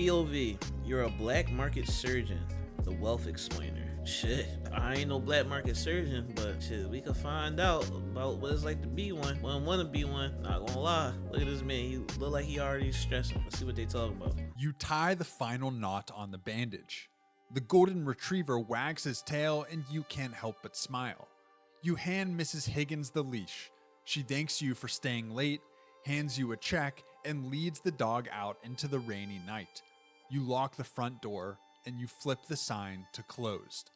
POV, you're a black market surgeon, the wealth explainer. Shit, I ain't no black market surgeon, but shit, we could find out about what it's like to be one. Wouldn't want to be one, not gonna lie. Look at this man, he look like he already stressing. Let's see what they talking about. You tie the final knot on the bandage. The golden retriever wags his tail and you can't help but smile. You hand Mrs. Higgins the leash. She thanks you for staying late, hands you a check, and leads the dog out into the rainy night. You lock the front door and you flip the sign to closed.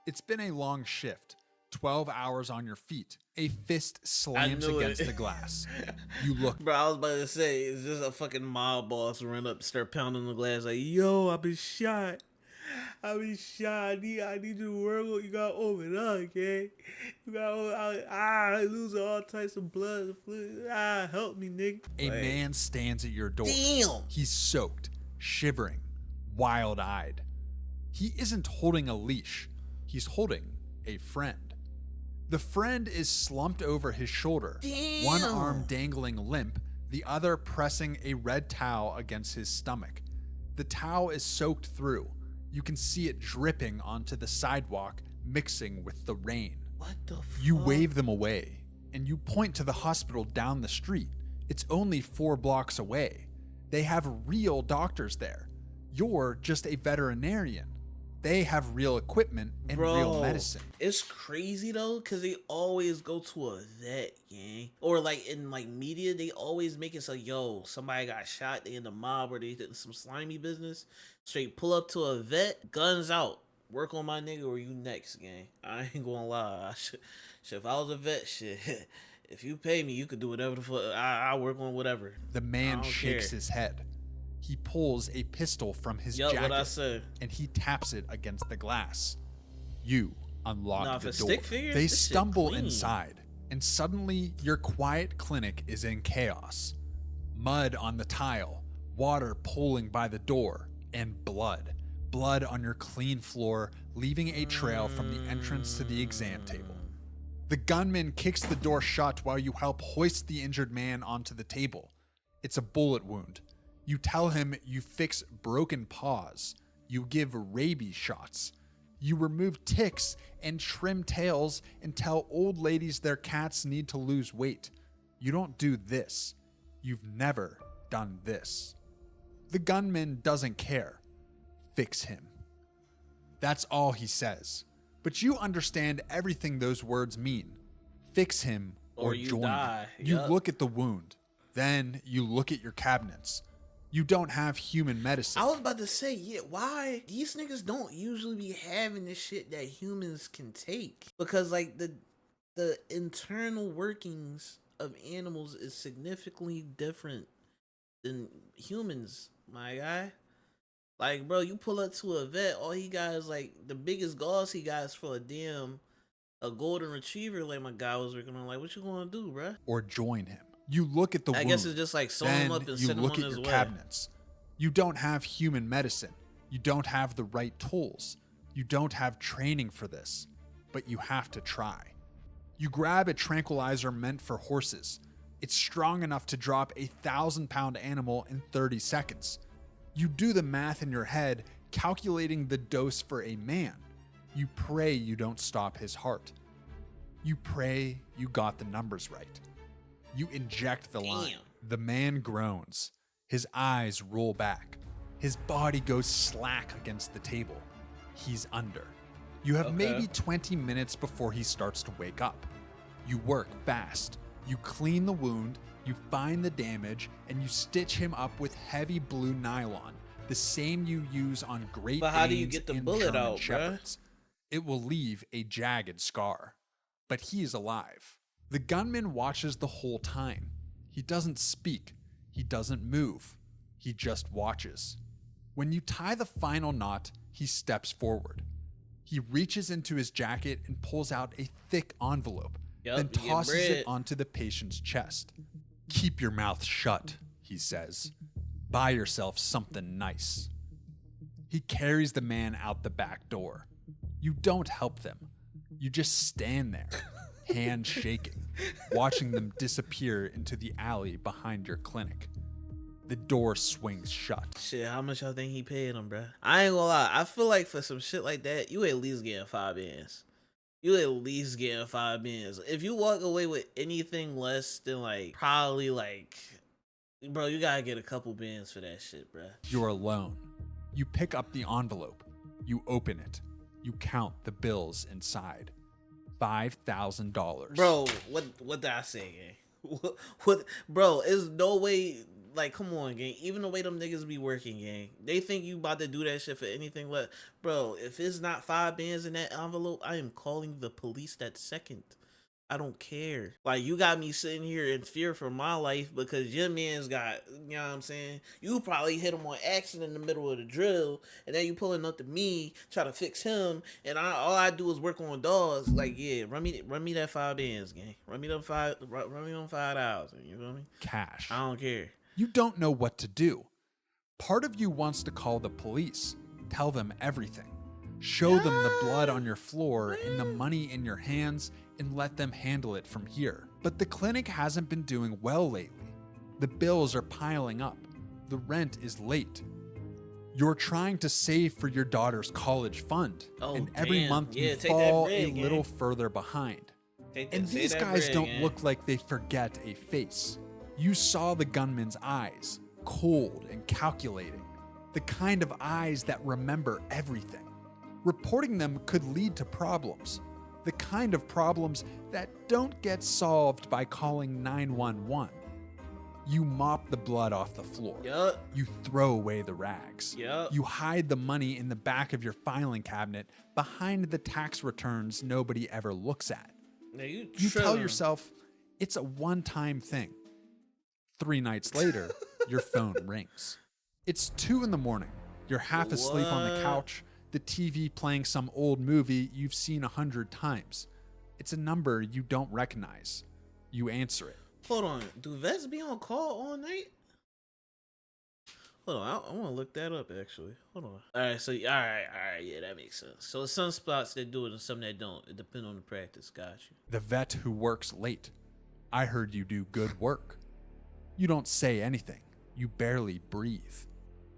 It's been a long shift, 12 hours on your feet. A fist slams against the glass. You look. Bro, I was about to say, is this a fucking mob boss run up, start pounding the glass like, yo, I've been shot. I need you to work what you got over there, okay? You got losing all types of blood, help me, nigga. A man stands at your door. Damn. He's soaked, shivering, wild-eyed. He isn't holding a leash. He's holding a friend. The friend is slumped over his shoulder, Damn. one arm dangling limp, the other pressing a red towel against his stomach. The towel is soaked through. You can see it dripping onto the sidewalk, mixing with the rain. What the fuck? You wave them away, and you point to the hospital down the street. It's only 4 blocks away. They have real doctors there. You're just a veterinarian. They have real equipment and real medicine. It's crazy though, cause they always go to a vet, gang. Or like in like media, they always make it so, yo, somebody got shot, they in the mob or they did some slimy business. Straight pull up to a vet, guns out. Work on my nigga or you next, gang. I ain't gonna lie. Shit, if I was a vet, shit, if you pay me, you could do whatever the fuck. I work on whatever. The man shakes his head. He pulls a pistol from his what I jacket said. and he taps it against the glass. You unlock the door. Stick figures, they stumble inside, and suddenly your quiet clinic is in chaos. Mud on the tile, water pooling by the door, and blood. Blood on your clean floor, leaving a trail from the entrance to the exam table. The gunman kicks the door shut while you help hoist the injured man onto the table. It's a bullet wound. You tell him you fix broken paws. You give rabies shots. You remove ticks and trim tails and tell old ladies their cats need to lose weight. You don't do this. You've never done this. The gunman doesn't care. Fix him. That's all he says. But you understand everything those words mean. Fix him or join him. You look at the wound. Then you look at your cabinets. You don't have human medicine. I was about to say, yeah, why? These niggas don't usually be having the shit that humans can take. Because, like, the internal workings of animals is significantly different than humans, my guy. Like, bro, you pull up to a vet, all he got is, like, the biggest gauze he got is for a golden retriever, like my guy was working on. Like, what you gonna do, bro? Or join him. You look at the wound. I guess it's just like sew him up and send him on his way. You look at your cabinets. You don't have human medicine. You don't have the right tools. You don't have training for this, but you have to try. You grab a tranquilizer meant for horses. It's strong enough to drop a 1,000-pound animal in 30 seconds. You do the math in your head, calculating the dose for a man. You pray you don't stop his heart. You pray you got the numbers right. You inject the line. The man groans. His eyes roll back. His body goes slack against the table. He's under. You have maybe 20 minutes before he starts to wake up. You work fast. You clean the wound, you find the damage, and you stitch him up with heavy blue nylon, the same you use on Great Danes. But how do you get the bullet out, Shepherds. It will leave a jagged scar. But he is alive. The gunman watches the whole time. He doesn't speak. He doesn't move. He just watches. When you tie the final knot, he steps forward. He reaches into his jacket and pulls out a thick envelope, then tosses it onto the patient's chest. Keep your mouth shut, he says. Buy yourself something nice. He carries the man out the back door. You don't help them. You just stand there, hands shaking, watching them disappear into the alley behind your clinic. The door swings shut. Shit, how much y'all think he paid him, bruh? I ain't gonna lie. I feel like for some shit like that, you at least getting 5 bands. You at least getting 5 bands. If you walk away with anything less than like probably like, bro, you gotta get a couple bands for that shit, bruh. You're alone. You pick up the envelope. You open it. You count the bills inside. $5,000. Bro, what did I say, gang? What, bro? There's no way. Like, come on, gang. Even the way them niggas be working, gang, they think you about to do that shit for anything less. Bro, if it's not 5 bands in that envelope, I am calling the police that second. I don't care. Like, you got me sitting here in fear for my life because your man's got, you know what I'm saying? You probably hit him on accident in the middle of the drill, and then you pulling up to me, try to fix him, and all I do is work on dogs. Like, yeah, run me that 5 bands, gang. Run me them 5,000. You feel me? Cash. I don't care. You don't know what to do. Part of you wants to call the police, tell them everything, show them the blood on your floor and the money in your hands, and let them handle it from here. But the clinic hasn't been doing well lately. The bills are piling up. The rent is late. You're trying to save for your daughter's college fund, and every month you fall a little further behind. And these guys don't look like they forget a face. You saw the gunman's eyes, cold and calculating, the kind of eyes that remember everything. Reporting them could lead to problems, the kind of problems that don't get solved by calling 911. You mop the blood off the floor. Yup. You throw away the rags. Yup. You hide the money in the back of your filing cabinet behind the tax returns nobody ever looks at. Now you tell yourself it's a one-time thing. 3 nights later, your phone rings. It's 2 a.m. You're half asleep on the couch, the TV playing some old movie you've seen 100 times. It's a number you don't recognize. You answer it. Hold on. Do vets be on call all night? Hold on. I want to look that up, actually. Hold on. All right. So, all right. Yeah, that makes sense. So, some spots that do it and some that don't. It depends on the practice. Got you. The vet who works late. I heard you do good work. You don't say anything. You barely breathe.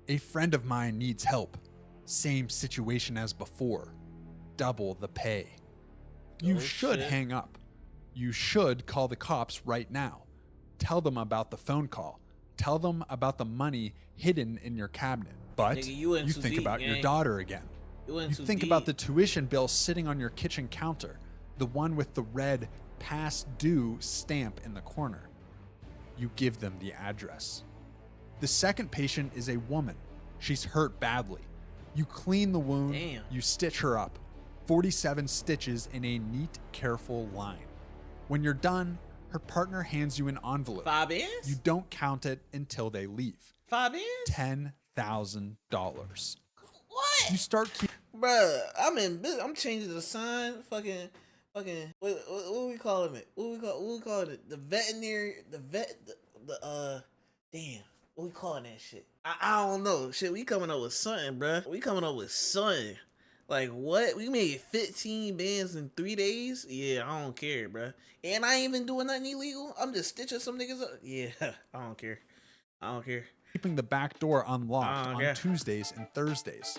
A friend of mine needs help. Same situation as before. Double the pay. You should hang up. You should call the cops right now. Tell them about the phone call. Tell them about the money hidden in your cabinet. But Nigga, you think about your daughter again. You think about the tuition bill sitting on your kitchen counter. The one with the red past due stamp in the corner. You give them the address. The second patient is a woman. She's hurt badly. You clean the wound. Damn. You stitch her up. 47 stitches in a neat, careful line. When you're done, her partner hands you an envelope. 5 bands? You don't count it until they leave. 5 bands? $10,000. What? You start Bruh, I'm changing the sign. Fucking, what we calling it? What we calling it? The veterinary, damn. What we calling that shit? I don't know. Shit, we coming up with something, bruh. We coming up with something. Like, what? We made 15 bands in 3 days? Yeah, I don't care, bruh. And I ain't even doing nothing illegal. I'm just stitching some niggas up. Yeah, I don't care. keeping the back door unlocked on Tuesdays and Thursdays.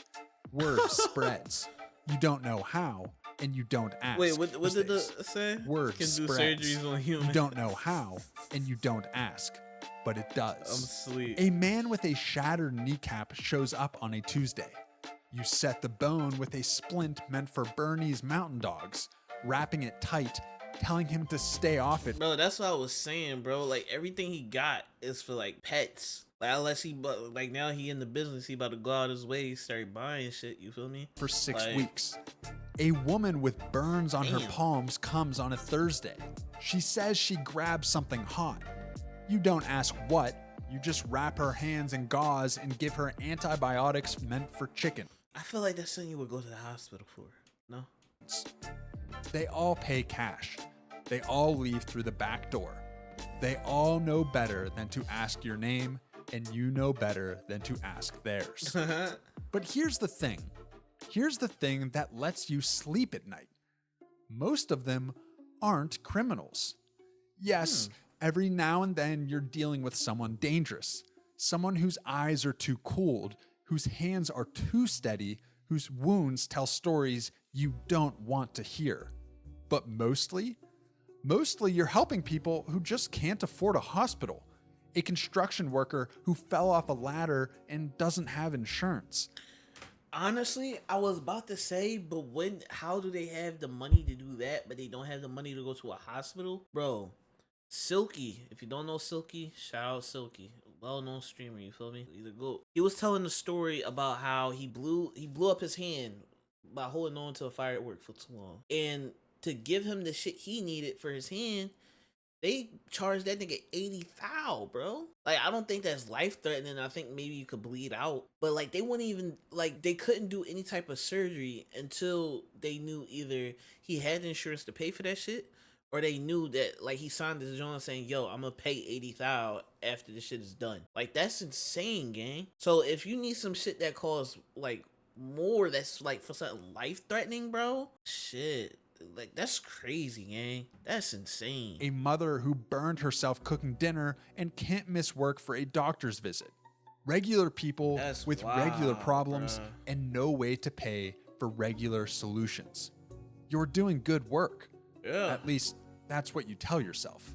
Word spreads. You don't know how, and you don't ask. Wait, what did it say? Word can spreads. Do surgeries on humans. You don't know how, and you don't ask, but it does. I'm asleep. A man with a shattered kneecap shows up on a Tuesday. You set the bone with a splint meant for Bernese mountain dogs, wrapping it tight, telling him to stay off it. Bro, that's what I was saying, bro. Like, everything he got is for, like, pets. Like, unless he, like, now he in the business, he about to go out his way, start buying shit, you feel me? For 6 weeks. A woman with burns on her palms comes on a Thursday. She says she grabbed something hot. You don't ask what, you just wrap her hands in gauze and give her antibiotics meant for chicken. I feel like that's something you would go to the hospital for, no? They all pay cash. They all leave through the back door. They all know better than to ask your name, and you know better than to ask theirs. But here's the thing. Here's the thing that lets you sleep at night. Most of them aren't criminals. Yes, every now and then you're dealing with someone dangerous. Someone whose eyes are too cold, whose hands are too steady, whose wounds tell stories you don't want to hear. But mostly you're helping people who just can't afford a hospital. A construction worker who fell off a ladder and doesn't have insurance. Honestly, I was about to say, but how do they have the money to do that, but they don't have the money to go to a hospital? Bro, Silky, if you don't know Silky, shout out Silky. Well-known streamer, you feel me? He's a goat. He was telling the story about how he blew up his hand by holding on to a firework for too long. And to give him the shit he needed for his hand, they charged that nigga 80,000, bro. Like, I don't think that's life-threatening. I think maybe you could bleed out. But, like, they wouldn't even, like, they couldn't do any type of surgery until they knew either he had insurance to pay for that shit, or they knew that, like, he signed this joint saying, yo, I'm gonna pay 80,000 after this shit is done. Like, that's insane, gang. So, if you need some shit that costs, like, more, that's, like, for something life-threatening, bro, shit. Like, that's crazy, gang. That's insane. A mother who burned herself cooking dinner and can't miss work for a doctor's visit. Regular people with regular problems and no way to pay for regular solutions. You're doing good work. Yeah. At least that's what you tell yourself.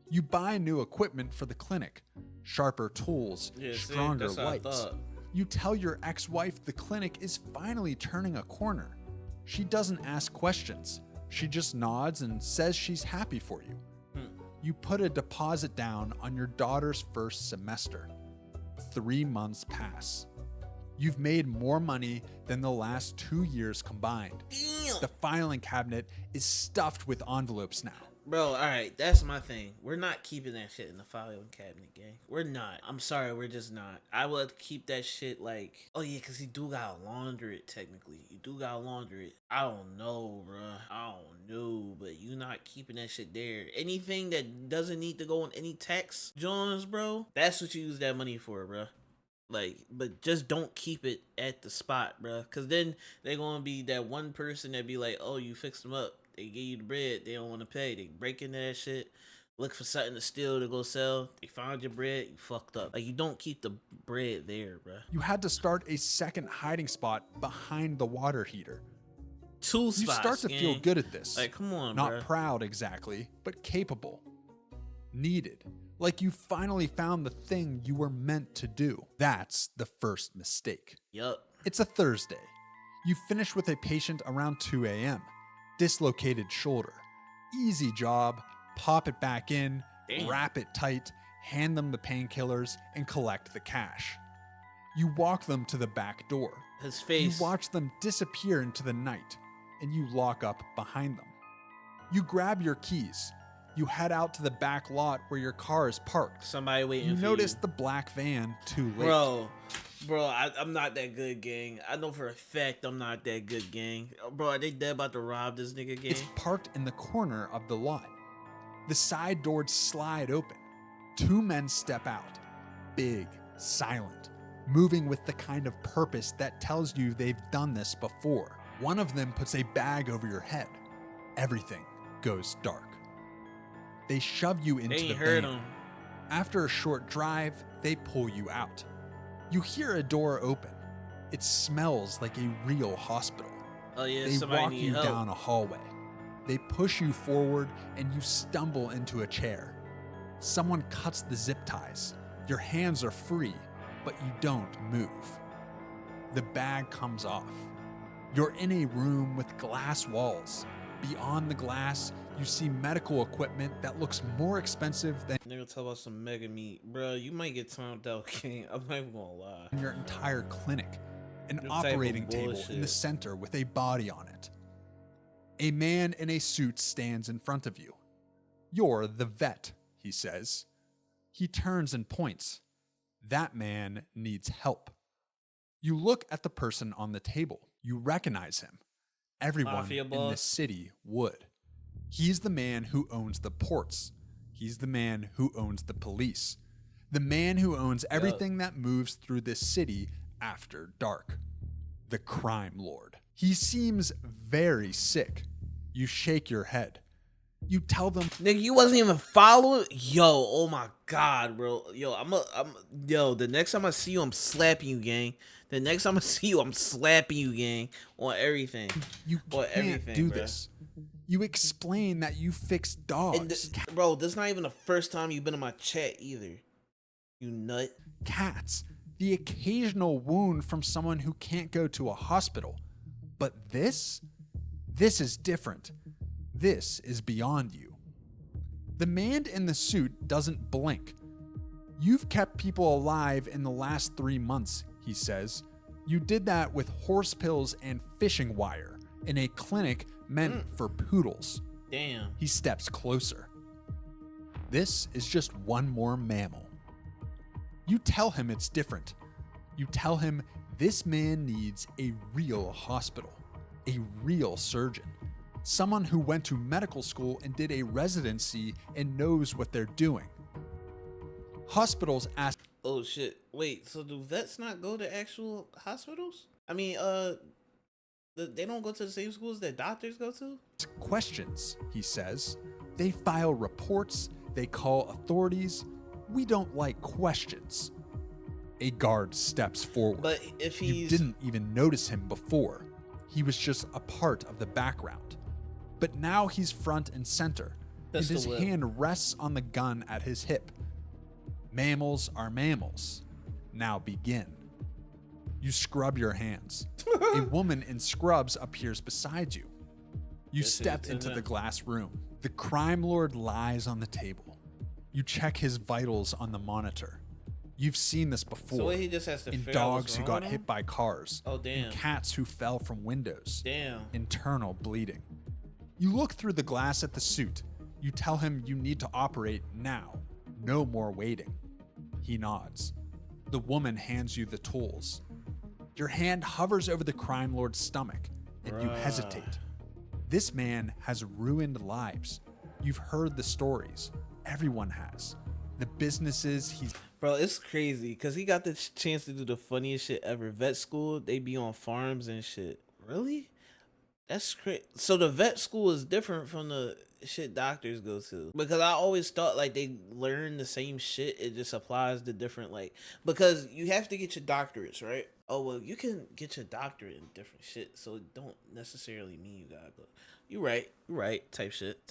You buy new equipment for the clinic, sharper tools, stronger lights. You tell your ex-wife the clinic is finally turning a corner. She doesn't ask questions. She just nods and says she's happy for you. You put a deposit down on your daughter's first semester. 3 months pass. You've made more money than the last 2 years combined. Damn. The filing cabinet is stuffed with envelopes now. Bro, alright, that's my thing. We're not keeping that shit in the filing cabinet, gang. We're not. I'm sorry, we're just not. I would keep that shit like, oh yeah, because you do gotta launder it, technically. You do gotta launder it. I don't know, bro. I don't know, but you not keeping that shit there. Anything that doesn't need to go on any tax joints, bro, that's what you use that money for, bro. Like, but just don't keep it at the spot, bro. Because then they're going to be that one person that be like, oh, you fixed them up. They give you the bread. They don't want to pay. They break into that shit. Look for something to steal to go sell. They found your bread. You fucked up. Like, you don't keep the bread there, bro. You had to start a second hiding spot behind the water heater. 2 spots, You start to feel good at this. Like, come on, Not bro. proud exactly, but capable. Needed. Like you finally found the thing you were meant to do. That's the first mistake. Yup. It's a Thursday. You finish with a patient around 2 a.m. Dislocated shoulder. Easy job. Pop it back in, wrap it tight, hand them the painkillers, and collect the cash. You walk them to the back door. His face. You watch them disappear into the night, and you lock up behind them. You grab your keys. You head out to the back lot where your car is parked. Somebody waiting for you. You notice the black van too late. Bro, I'm not that good, gang. I know for a fact I'm not that good, gang. Bro, are they dead about to rob this nigga, gang? It's parked in the corner of the lot. The side doors slide open. 2 men step out. Big, silent, moving with the kind of purpose that tells you they've done this before. One of them puts a bag over your head. Everything goes dark. They shove you into the van. After a short drive, they pull you out. You hear a door open. It smells like a real hospital. Oh yeah, they walk you down a hallway. They push you forward and you stumble into a chair. Someone cuts the zip ties. Your hands are free, but you don't move. The bag comes off. You're in a room with glass walls. Beyond the glass, you see medical equipment that looks more expensive than Nigga talk about some mega meat. Bro, you might get timed out, king. I'm not even gonna lie. your entire clinic. An operating table in the center with a body on it. A man in a suit stands in front of you. You're the vet, he says. He turns and points. That man needs help. You look at the person on the table. You recognize him. Everyone in this city would. He's the man who owns the ports. He's the man who owns the police. The man who owns everything that moves through this city after dark. The crime lord. He seems very sick. You shake your head. You tell them, Nigga, you wasn't even following. Yo, oh my god, bro. Yo, yo, the next time I see you, I'm slapping you, gang. The next time I see you, I'm slapping you, gang. On everything. you On can't everything, do bro. this. You explain that you fix dogs, Bro, this is not even the first time you've been in my chat either. You nut. cats, the occasional wound from someone who can't go to a hospital. But this is different. This is beyond you. The man in the suit doesn't blink. You've kept people alive in the last 3 months, he says. You did that with horse pills and fishing wire in a clinic meant for poodles. Damn. He steps closer. This is just one more mammal. You tell him it's different. You tell him this man needs a real hospital, a real surgeon, someone who went to medical school and did a residency and knows what they're doing. Hospitals ask, Oh shit. Wait, so do vets not go to actual hospitals? I mean, they don't go to the same schools that doctors go to? questions, he says. They file reports, they call authorities. We don't like questions. A guard steps forward. But if You he's didn't even notice him before. He was just a part of the background. But now he's front and center, and Pistol his whip. hand rests on the gun at his hip. Mammals are mammals. Now begin. You scrub your hands. A woman in scrubs appears beside you. You This step is into the enough. glass room. The crime lord lies on the table. You check his vitals on the monitor. You've seen this before. So he just has to in figure out what's dogs who wrong got with hit him? by cars. Oh, damn. In cats who fell from windows. Damn. Internal bleeding. You look through the glass at the suit. You tell him you need to operate now. No more waiting. He nods. The woman hands you the tools. Your hand hovers over the crime lord's stomach, and you Bruh. hesitate. This man has ruined lives. You've heard the stories. Everyone has. The businesses he's Bro, it's crazy because he got the chance to do the funniest shit ever. Vet school, they be on farms and shit. Really? That's crazy. So the vet school is different from the shit doctors go to, because I always thought like they learn the same shit. It just applies to different, like, because you have to get your doctorates, right? Oh well, you can get your doctorate in different shit, so it don't necessarily mean you gotta go. You right. Type shit.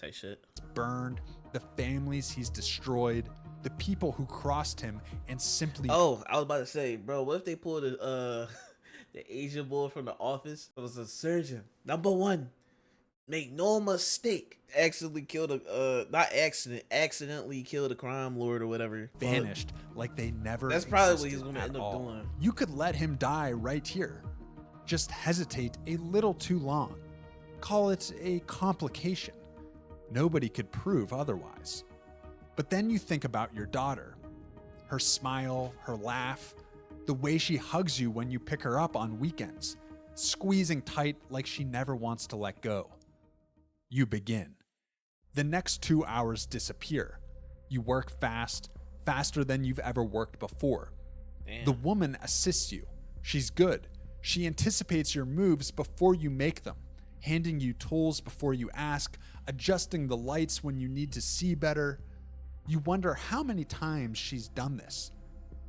burned, the families he's destroyed, the people who crossed him and simply Oh, I was about to say, bro, what if they pulled the Asian boy from The Office? It was a surgeon. Number one, make no mistake. Accidentally killed a crime lord or whatever. vanished like they never That's probably what existed he's gonna at end up all. doing. You could let him die right here. Just hesitate a little too long. Call it a complication. Nobody could prove otherwise. But then you think about your daughter. Her smile, her laugh, the way she hugs you when you pick her up on weekends, squeezing tight like she never wants to let go. You begin. The next 2 hours disappear. You work fast, faster than you've ever worked before. Damn. The woman assists you. She's good. She anticipates your moves before you make them, handing you tools before you ask, adjusting the lights when you need to see better. You wonder how many times she's done this.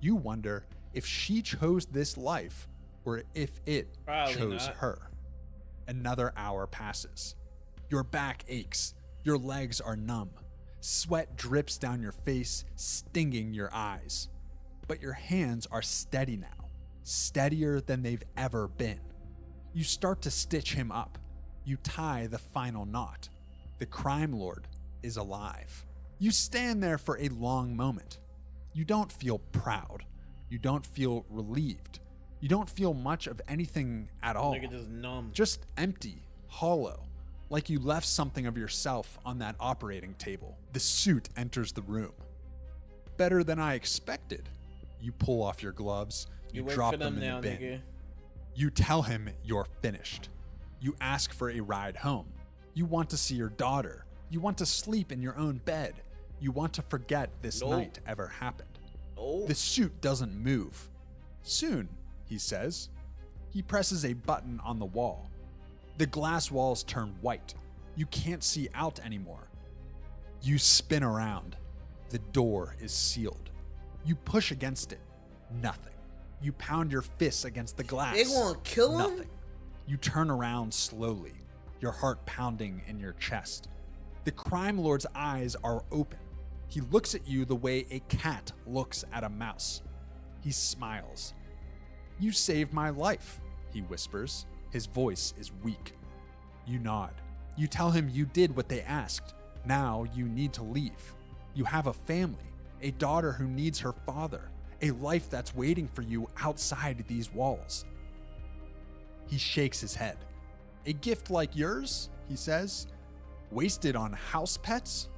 You wonder if she chose this life or if it Probably chose not. her. Another hour passes. Your back aches. Your legs are numb. Sweat drips down your face, stinging your eyes. But your hands are steady now, steadier than they've ever been. You start to stitch him up. You tie the final knot. The crime lord is alive. You stand there for a long moment. You don't feel proud. You don't feel relieved. You don't feel much of anything at all. Nigga just numb. Just empty, hollow, like you left something of yourself on that operating table. The suit enters the room. Better than I expected. You pull off your gloves. You work drop for them them in now, the bin. nigga. You tell him you're finished. You ask for a ride home. You want to see your daughter. You want to sleep in your own bed. You want to forget this Nope. night ever happened. Oh, The suit doesn't move. Soon, he says. He presses a button on the wall. The glass walls turn white. You can't see out anymore. You spin around. The door is sealed. You push against it. Nothing. You pound your fists against the glass. They gonna kill him? Nothing. You turn around slowly, your heart pounding in your chest. The crime lord's eyes are open. He looks at you the way a cat looks at a mouse. He smiles. "You saved my life," he whispers. His voice is weak. You nod. You tell him you did what they asked. Now you need to leave. You have a family, a daughter who needs her father, a life that's waiting for you outside these walls. He shakes his head. "A gift like yours," he says, "wasted on house pets?"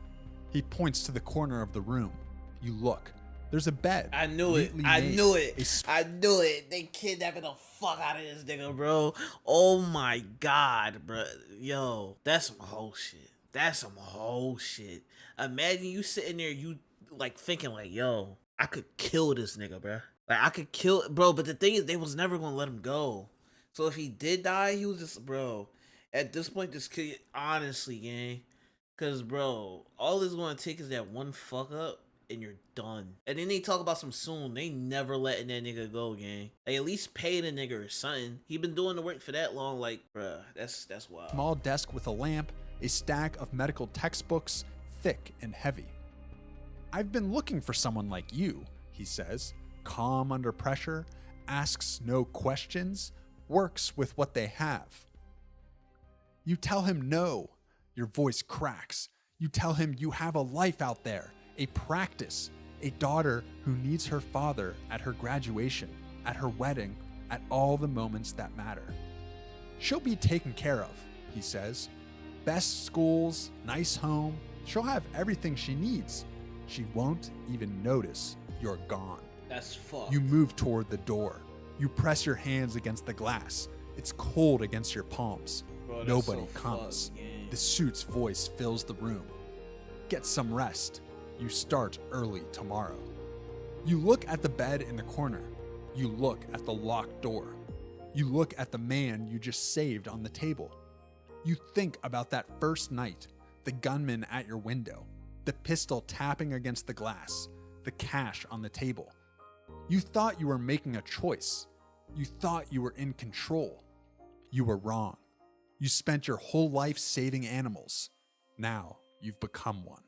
He points to the corner of the room. You look. There's a bed. I knew it. I knew it. I knew it. They kidnapping the fuck out of this nigga, bro. Oh my god, bro. Yo, that's some whole shit. That's some whole shit. Imagine you sitting there, you like thinking like, yo, I could kill this nigga, bro. Like I could kill, bro. But the thing is, they was never gonna let him go. So if he did die, he was just, bro. At this point, this kid, honestly, gang, cause bro, all it's gonna take is that one fuck up, and you're done. And then they talk about some soon. They never letting that nigga go, gang. Like at least pay the nigga or something. He been doing the work for that long. Like, bruh, that's wild. Small desk with a lamp, a stack of medical textbooks, thick and heavy. "I've been looking for someone like you," he says, calm under pressure, asks no questions, works with what they have. You tell him no. Your voice cracks. You tell him you have a life out there, a practice, a daughter who needs her father at her graduation, at her wedding, at all the moments that matter. "She'll be taken care of," he says. "Best schools, nice home. She'll have everything she needs. She won't even notice you're gone." That's fucked. You move toward the door. You press your hands against the glass. It's cold against your palms. Bro, that's Nobody so comes. fucked, yeah. The suit's voice fills the room. "Get some rest. You start early tomorrow." You look at the bed in the corner. You look at the locked door. You look at the man you just saved on the table. You think about that first night, the gunman at your window, the pistol tapping against the glass, the cash on the table. You thought you were making a choice. You thought you were in control. You were wrong. You spent your whole life saving animals. Now you've become one.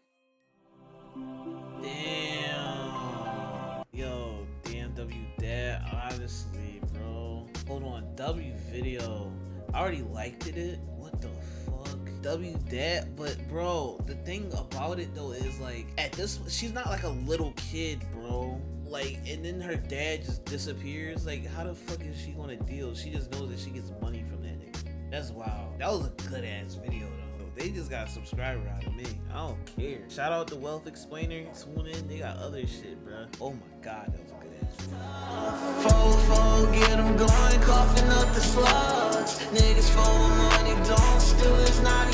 Damn. Yo, damn W Dad, honestly, bro. Hold on, W video. I already liked it. What the fuck? W Dad, but bro, the thing about it though is like, at this, she's not like a little kid, bro. Like, and then her dad just disappears. Like, how the fuck is she gonna deal? She just knows that she gets money from that nigga. That's wild. That was a good ass video though. They just got a subscriber out of me. I don't care. Shout out to Wealth Explainer. Tune in. They got other shit, bro. Oh my god, that was a good ass video. Fo, get them going, coughing up the slugs. Niggas for money, don't steal, it's not